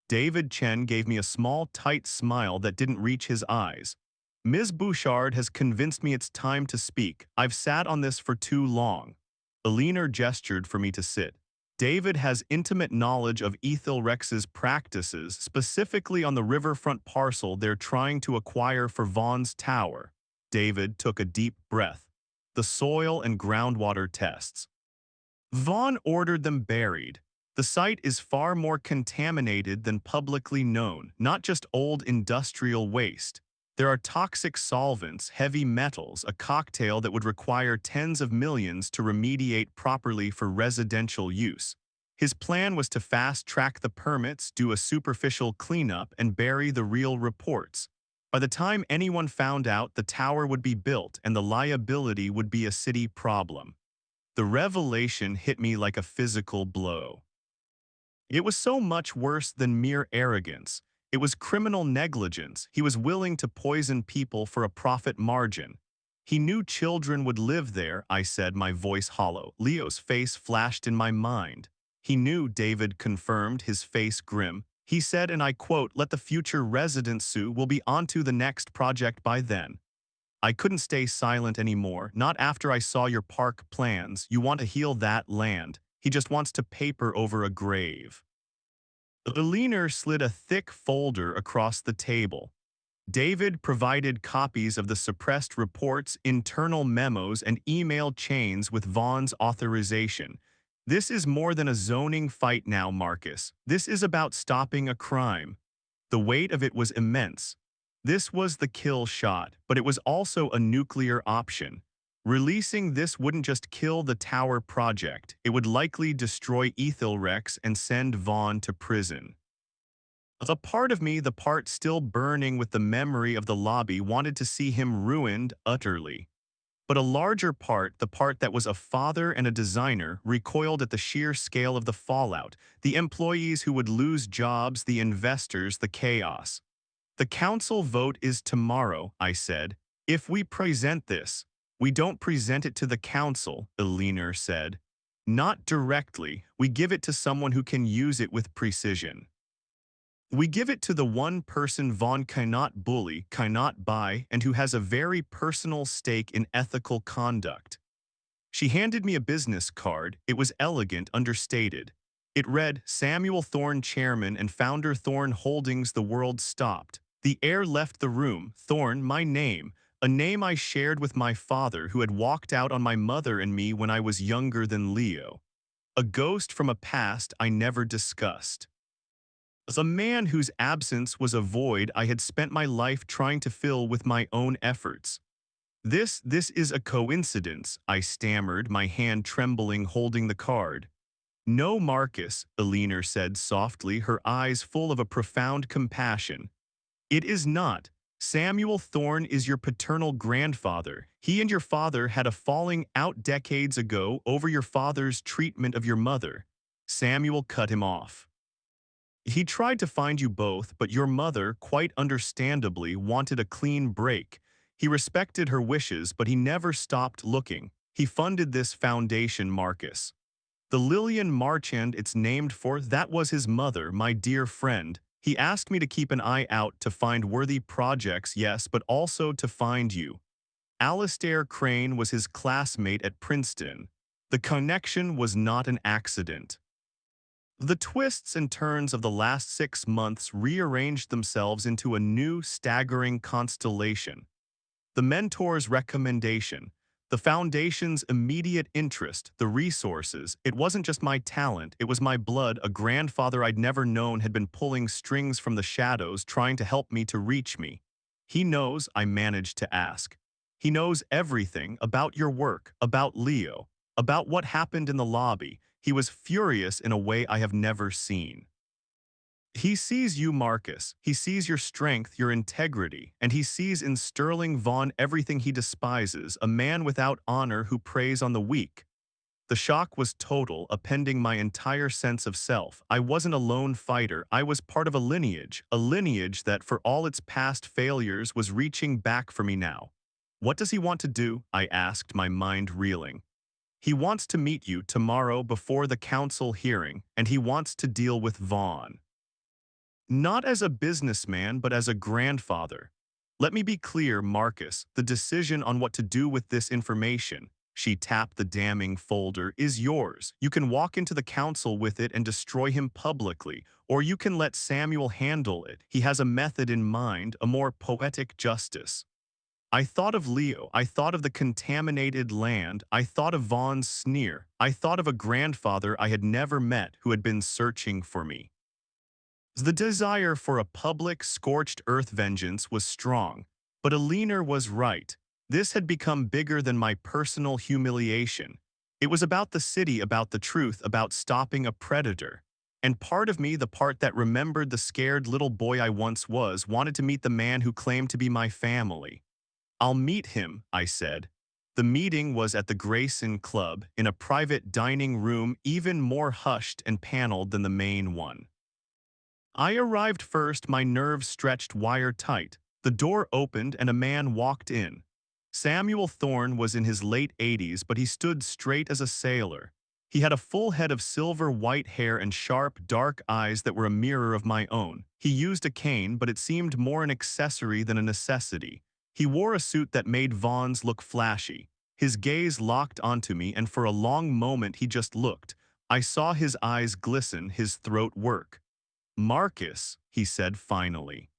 David Chen gave me a small, tight smile that didn't reach his eyes. "Ms. Bouchard has convinced me it's time to speak. I've sat on this for too long." Eleanor gestured for me to sit. "David has intimate knowledge of Ethylrex's practices, specifically on the riverfront parcel they're trying to acquire for Vaughn's Tower." David took a deep breath. "The soil and groundwater tests. Vaughn ordered them buried. The site is far more contaminated than publicly known, not just old industrial waste. There are toxic solvents, heavy metals, a cocktail that would require tens of millions to remediate properly for residential use." His plan was to fast-track the permits, do a superficial cleanup, and bury the real reports. By the time anyone found out, the tower would be built and the liability would be a city problem. The revelation hit me like a physical blow. It was so much worse than mere arrogance. It was criminal negligence. He was willing to poison people for a profit margin. "He knew children would live there," I said, my voice hollow. Leo's face flashed in my mind. "He knew," David confirmed, his face grim. "He said, and I quote, 'Let the future residents sue. We'll be onto the next project by then.'" I couldn't stay silent anymore. "Not after I saw your park plans. You want to heal that land. He just wants to paper over a grave." Eleanor slid a thick folder across the table. David provided copies of the suppressed reports, internal memos, and email chains with Vaughn's authorization. "This is more than a zoning fight now, Marcus. This is about stopping a crime." The weight of it was immense. This was the kill shot, but it was also a nuclear option. Releasing this wouldn't just kill the tower project, it would likely destroy Ethylrex and send Vaughn to prison. A part of me, the part still burning with the memory of the lobby, wanted to see him ruined utterly. But a larger part, the part that was a father and a designer, recoiled at the sheer scale of the fallout, the employees who would lose jobs, the investors, the chaos. "The council vote is tomorrow," I said. "If we present this." "We don't present it to the council," Eleanor said. "Not directly. We give it to someone who can use it with precision. We give it to the one person Vaughn cannot bully, cannot buy, and who has a very personal stake in ethical conduct." She handed me a business card. It was elegant, understated. It read, "Samuel Thorne, Chairman and Founder, Thorne Holdings." The world stopped. The air left the room. Thorne, my name. A name I shared with my father, who had walked out on my mother and me when I was younger than Leo. A ghost from a past I never discussed. As a man whose absence was a void I had spent my life trying to fill with my own efforts. This is a coincidence," I stammered, my hand trembling holding the card. "No, Marcus," Eleanor said softly, her eyes full of a profound compassion. "It is not. Samuel Thorne is your paternal grandfather. He and your father had a falling out decades ago over your father's treatment of your mother." Samuel cut him off. "He tried to find you both, but your mother, quite understandably, wanted a clean break. He respected her wishes, but he never stopped looking. He funded this foundation, Marcus. The Lillian Marchand it's named for, that was his mother, my dear friend. He asked me to keep an eye out to find worthy projects, yes, but also to find you. Alistair Crane was his classmate at Princeton. The connection was not an accident." The twists and turns of the last 6 months rearranged themselves into a new, staggering constellation. The mentor's recommendation, The foundation's immediate interest, the resources, it wasn't just my talent, it was my blood. A grandfather I'd never known had been pulling strings from the shadows, trying to help me to reach me. He knows, I managed to ask. He knows everything about your work, about Leo, about what happened in the lobby. He was furious in a way I have never seen. He sees you, Marcus. He sees your strength, your integrity, and he sees in Sterling Vaughn everything he despises, a man without honor who preys on the weak. The shock was total, upending my entire sense of self. I wasn't a lone fighter. I was part of a lineage that, for all its past failures, was reaching back for me now. What does he want to do? I asked, my mind reeling. He wants to meet you tomorrow before the council hearing, and he wants to deal with Vaughn. Not as a businessman, but as a grandfather. Let me be clear, Marcus, the decision on what to do with this information, she tapped the damning folder, is yours. You can walk into the council with it and destroy him publicly, or you can let Samuel handle it. He has a method in mind, a more poetic justice. I thought of Leo, I thought of the contaminated land, I thought of Vaughn's sneer, I thought of a grandfather I had never met who had been searching for me. The desire for a public, scorched earth vengeance was strong, but Alina was right. This had become bigger than my personal humiliation. It was about the city, about the truth, about stopping a predator. And part of me, the part that remembered the scared little boy I once was, wanted to meet the man who claimed to be my family. I'll meet him, I said. The meeting was at the Grayson Club, in a private dining room even more hushed and paneled than the main one. I arrived first, my nerves stretched wire-tight. The door opened and a man walked in. Samuel Thorne was in his late 80s, but he stood straight as a sailor. He had a full head of silver-white hair and sharp, dark eyes that were a mirror of my own. He used a cane, but it seemed more an accessory than a necessity. He wore a suit that made Vaughn's look flashy. His gaze locked onto me, and for a long moment he just looked. I saw his eyes glisten, his throat work. "Marcus," he said finally.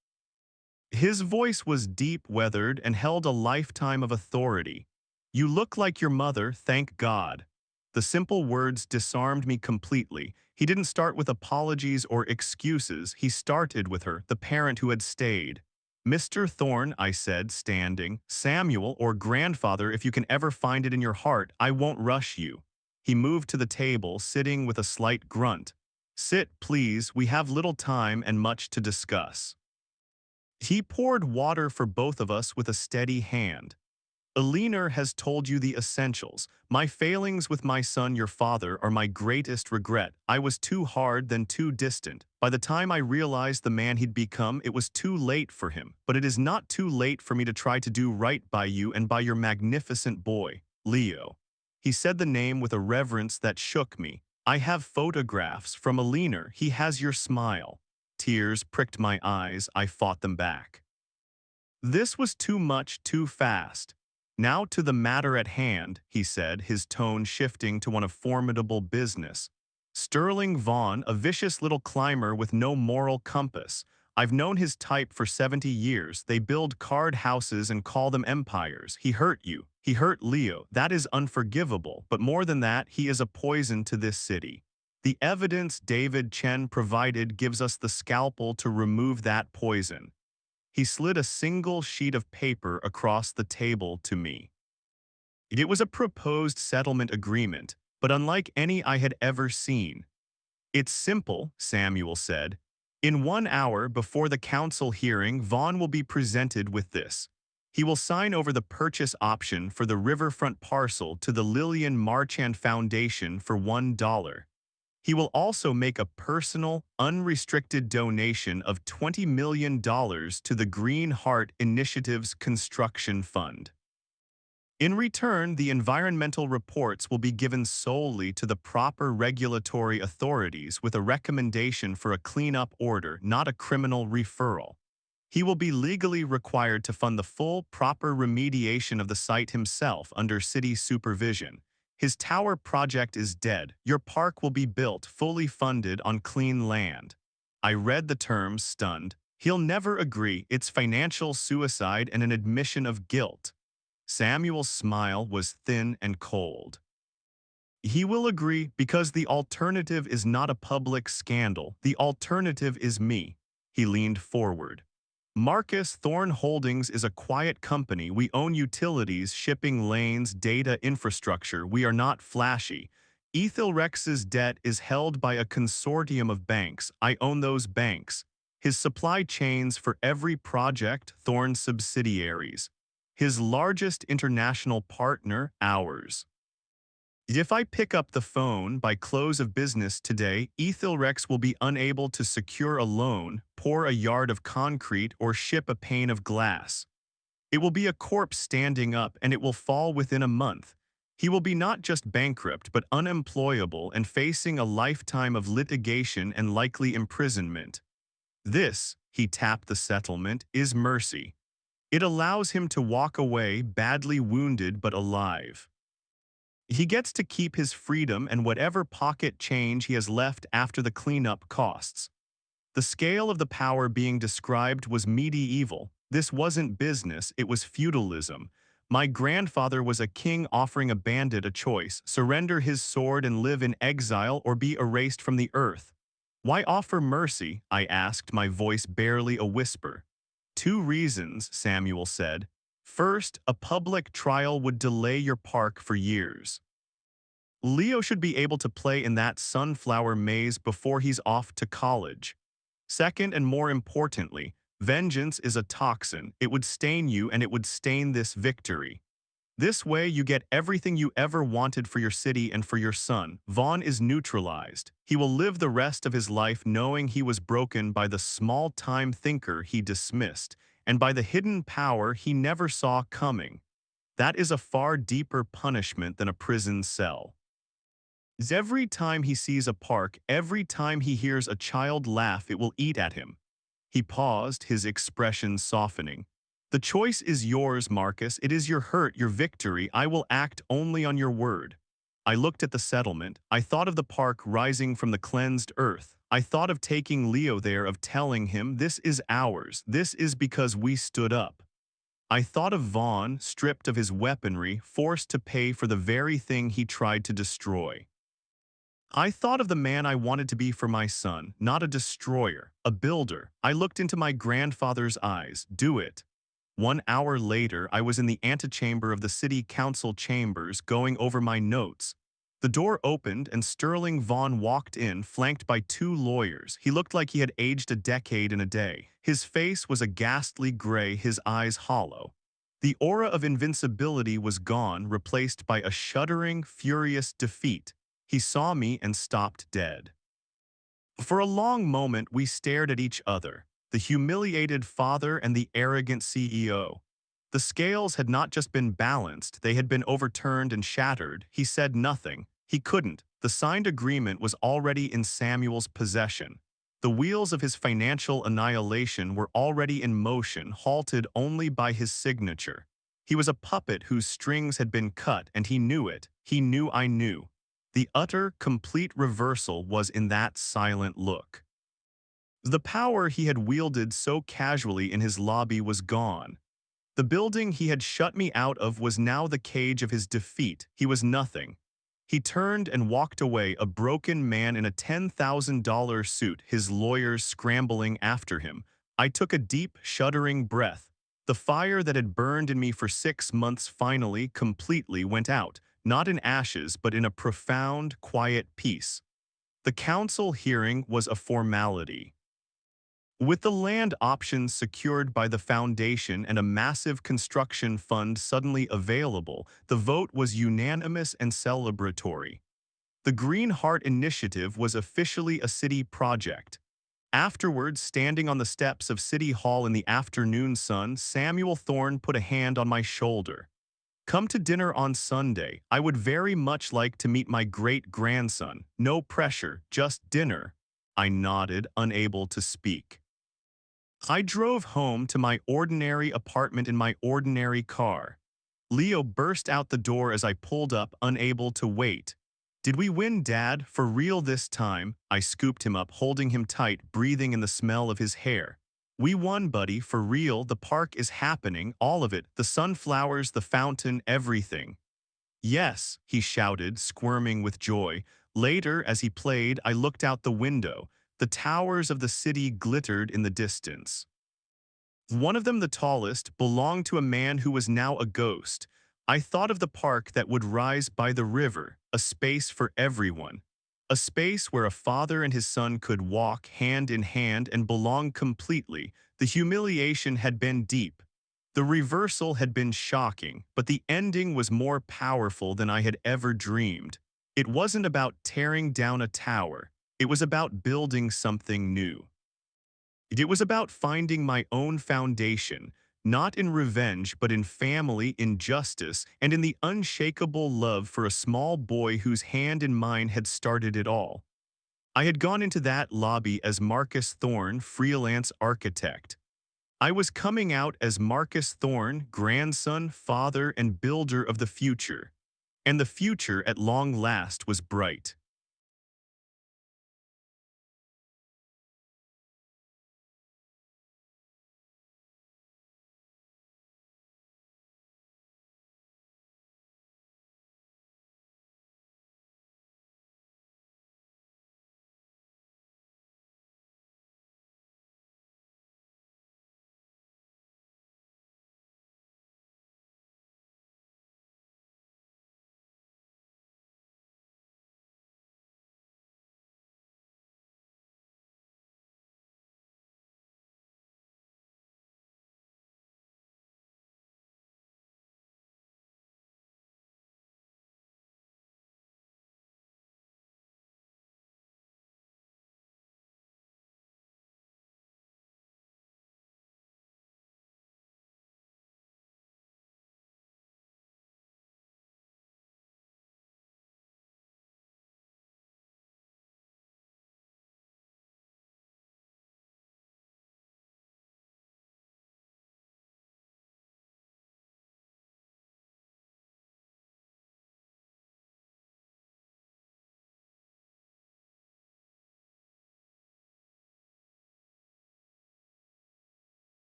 His voice was deep, weathered, and held a lifetime of authority. "You look like your mother, thank God." The simple words disarmed me completely. He didn't start with apologies or excuses. He started with her, the parent who had stayed. "Mr. Thorne," I said, standing, "Samuel, or grandfather, if you can ever find it in your heart, I won't rush you." He moved to the table, sitting with a slight grunt. "Sit, please, we have little time and much to discuss." He poured water for both of us with a steady hand. "Alina has told you the essentials. My failings with my son, your father, are my greatest regret. I was too hard, then too distant. By the time I realized the man he'd become, it was too late for him. But it is not too late for me to try to do right by you and by your magnificent boy, Leo." He said the name with a reverence that shook me. "I have photographs from Alina. He has your smile." Tears pricked my eyes. I fought them back. This was too much, too fast. "Now to the matter at hand," he said, his tone shifting to one of formidable business. "Sterling Vaughn, a vicious little climber with no moral compass. I've known his type for 70 years. They build card houses and call them empires. He hurt you. He hurt Leo. That is unforgivable. But more than that, he is a poison to this city. The evidence David Chen provided gives us the scalpel to remove that poison." He slid a single sheet of paper across the table to me. It was a proposed settlement agreement, but unlike any I had ever seen. "It's simple," Samuel said. "In 1 hour before the council hearing, Vaughn will be presented with this. He will sign over the purchase option for the riverfront parcel to the Lillian Marchand Foundation for $1. He will also make a personal, unrestricted donation of $20 million to the Green Heart Initiative's construction fund. In return, the environmental reports will be given solely to the proper regulatory authorities with a recommendation for a cleanup order, not a criminal referral. He will be legally required to fund the full, proper remediation of the site himself under city supervision. His tower project is dead. Your park will be built, fully funded on clean land." I read the terms, stunned. He'll never agree. It's financial suicide and an admission of guilt. Samuel's smile was thin and cold. He will agree because the alternative is not a public scandal. The alternative is me. He leaned forward. Marcus Thorne Holdings is a quiet company. We own utilities, shipping lanes, data infrastructure. We are not flashy. Ethylrex's debt is held by a consortium of banks. I own those banks. His supply chains for every project, Thorne's subsidiaries. His largest international partner, ours. If I pick up the phone by close of business today, Ethylrex will be unable to secure a loan, pour a yard of concrete, or ship a pane of glass. It will be a corpse standing up, and it will fall within a month. He will be not just bankrupt but unemployable and facing a lifetime of litigation and likely imprisonment. This, he tapped the settlement, is mercy. It allows him to walk away badly wounded but alive. He gets to keep his freedom and whatever pocket change he has left after the cleanup costs. The scale of the power being described was medieval. This wasn't business, it was feudalism. My grandfather was a king offering a bandit a choice: surrender his sword and live in exile or be erased from the earth. Why offer mercy? I asked, my voice barely a whisper. Two reasons, Samuel said. First, a public trial would delay your park for years. Leo should be able to play in that sunflower maze before he's off to college. Second, and more importantly, vengeance is a toxin. It would stain you and it would stain this victory. This way you get everything you ever wanted for your city and for your son. Vaughn is neutralized. He will live the rest of his life knowing he was broken by the small-time thinker he dismissed and by the hidden power he never saw coming. That is a far deeper punishment than a prison cell. Every time he sees a park, every time he hears a child laugh, it will eat at him. He paused, his expression softening. The choice is yours, Marcus. It is your hurt, your victory. I will act only on your word. I looked at the settlement. I thought of the park rising from the cleansed earth. I thought of taking Leo there, of telling him, this is ours. This is because we stood up. I thought of Vaughn, stripped of his weaponry, forced to pay for the very thing he tried to destroy. I thought of the man I wanted to be for my son, not a destroyer, a builder. I looked into my grandfather's eyes. Do it. 1 hour later, I was in the antechamber of the city council chambers going over my notes. The door opened and Sterling Vaughn walked in, flanked by two lawyers. He looked like he had aged a decade in a day. His face was a ghastly gray, his eyes hollow. The aura of invincibility was gone, replaced by a shuddering, furious defeat. He saw me and stopped dead. For a long moment, we stared at each other, the humiliated father and the arrogant CEO. The scales had not just been balanced, they had been overturned and shattered. He said nothing. He couldn't. The signed agreement was already in Samuel's possession. The wheels of his financial annihilation were already in motion, halted only by his signature. He was a puppet whose strings had been cut, and he knew it. He knew I knew. The utter, complete reversal was in that silent look. The power he had wielded so casually in his lobby was gone. The building he had shut me out of was now the cage of his defeat. He was nothing. He turned and walked away, a broken man in a $10,000 suit, his lawyers scrambling after him. I took a deep, shuddering breath. The fire that had burned in me for 6 months finally, completely went out. Not in ashes, but in a profound, quiet peace. The council hearing was a formality. With the land options secured by the foundation and a massive construction fund suddenly available, the vote was unanimous and celebratory. The Green Heart Initiative was officially a city project. Afterwards, standing on the steps of City Hall in the afternoon sun, Samuel Thorne put a hand on my shoulder. Come to dinner on Sunday. I would very much like to meet my great-grandson. No pressure, just dinner. I nodded, unable to speak. I drove home to my ordinary apartment in my ordinary car. Leo burst out the door as I pulled up, unable to wait. Did we win, Dad? For real this time? I scooped him up, holding him tight, breathing in the smell of his hair. We won, buddy, for real. The park is happening, all of it. The sunflowers, the fountain, everything. Yes, he shouted, squirming with joy. Later, as he played, I looked out the window. The towers of the city glittered in the distance. One of them, the tallest, belonged to a man who was now a ghost. I thought of the park that would rise by the river, a space for everyone. A space where a father and his son could walk hand in hand and belong completely. The humiliation had been deep. The reversal had been shocking, but the ending was more powerful than I had ever dreamed. It wasn't about tearing down a tower. It was about building something new. It was about finding my own foundation, not in revenge, but in family, in justice, and in the unshakable love for a small boy whose hand in mine had started it all. I had gone into that lobby as Marcus Thorne, freelance architect. I was coming out as Marcus Thorne, grandson, father, and builder of the future. And the future, at long last, was bright.